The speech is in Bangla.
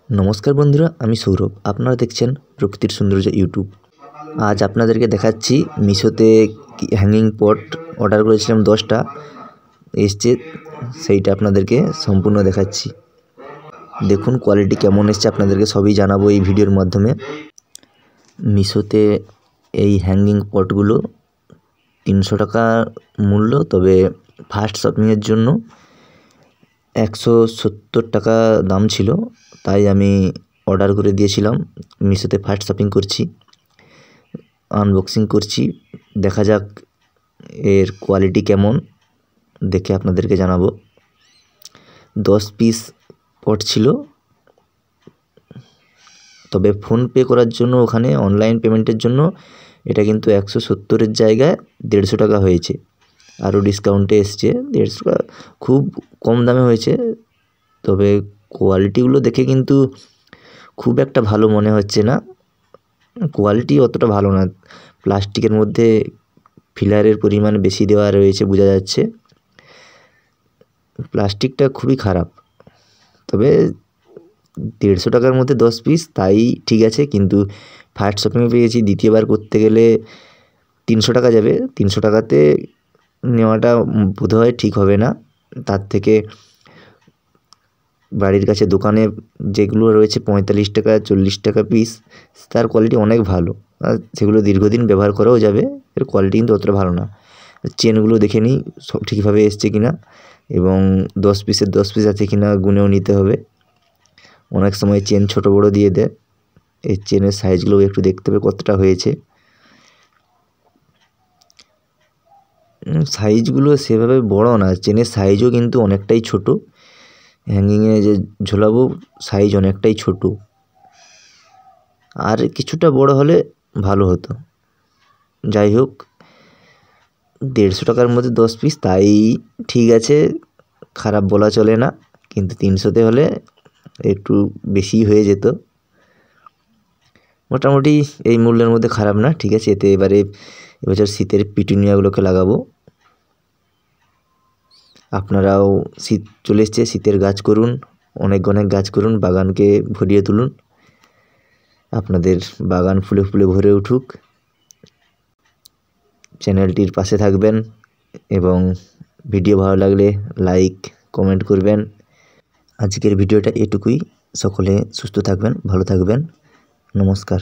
नमस्कार बंधुरा आमी सौरभ आपनारा देखছেন प्रकृतिर सौंदर्य यूट्यूब। आज आपनादेरके देखाচ্ছি मिशोते हैंगिंग पट अर्डार करेছিলাম 10টা এসছে সেইটা আপনাদেরকে সম্পূর্ণ দেখাচ্ছি। দেখুন কোয়ালিটি কেমন এসছে আপনাদেরকে সবই জানাবো এই ভিডিওর মাধ্যমে। মিশোতে এই হ্যাঙ্গিং পটগুলো 300 টাকা মূল্য, তবে ফার্স্ট শপিংয়ের জন্য 170 টাকা দাম ছিল, তাই আমি অর্ডার করে দিয়েছিলাম। মিশোতে ফার্স্ট শপিং করছি, আনবক্সিং করছি, দেখা যাক এর কোয়ালিটি কেমন, দেখে আপনাদেরকে জানাবো। 10 পিস পট ছিল, তবে ফোনপে করার জন্য ওখানে অনলাইন পেমেন্টের জন্য এটা কিন্তু 170-এর জায়গায় 150 টাকা হয়েছে, আরও ডিসকাউন্টে এসছে 150 টাকা, খুব কম দামে হয়েছে। তবে কোয়ালিটিগুলো দেখে কিন্তু খুব একটা ভালো মনে হচ্ছে না, কোয়ালিটি অতটা ভালো না। প্লাস্টিকের মধ্যে ফিলারের পরিমাণ বেশি দেওয়া রয়েছে বোঝা যাচ্ছে, প্লাস্টিকটা খুবই খারাপ। তবে 150 টাকার মধ্যে 10 পিস, তাই ঠিক আছে। কিন্তু ফার্স্ট শপিংয়ে পেয়েছি, দ্বিতীয়বার করতে গেলে 300 টাকা যাবে। 300 টাকাতে নেওয়াটা বোধহয় ঠিক হবে না। তার থেকে বাড়ির কাছে দোকানে যেগুলো রয়েছে 45 টাকা 40 টাকা পিস, তার কোয়ালিটি অনেক ভালো, আর সেগুলো দীর্ঘদিন ব্যবহার করাও যাবে। এর কোয়ালিটি কিন্তু অতটা ভালো না। চেনগুলো দেখে নিই সব ঠিকভাবে এসছে কিনা, এবং 10 পিসের 10 পিস আছে কিনা গুনেও নিতে হবে। অনেক সময় চেন ছোট বড় দিয়ে দেয়, এই চেনের সাইজগুলো একটু দেখতে হবে কতটা হয়েছে। সাইজগুলো সেভাবে বড় না, চেনের সাইজও কিন্তু অনেকটাই ছোট। হ্যাঙ্গিংয়ে যে ঝোলাবো সাইজ অনেকটাই ছোট, আর কিছুটা বড় হলে ভালো হতো। যাই হোক, 150 টাকার মধ্যে 10 পিস, তাই ঠিক আছে, খারাপ বলা চলে না। কিন্তু 300তে হলে একটু বেশি হয়ে যেত। মোটামুটি এই মূল্যের মধ্যে খারাপ না, ঠিক আছে। এতে এবছর শীতের পিটুনিয়াগুলোকে লাগাবো। আপনারাও শীত চলে এসছে, শীতের গাছ করুন, অনেক অনেক গাছ করুন, বাগানকে ভরিয়ে তুলুন, আপনাদের বাগান ফুলে ফুলে ভরে উঠুক। চ্যানেলটির পাশে থাকবেন এবং ভিডিও ভালো লাগলে লাইক কমেন্ট করবেন। আজকের ভিডিওটা এটুকুই। সকলে সুস্থ থাকবেন, ভালো থাকবেন। নমস্কার।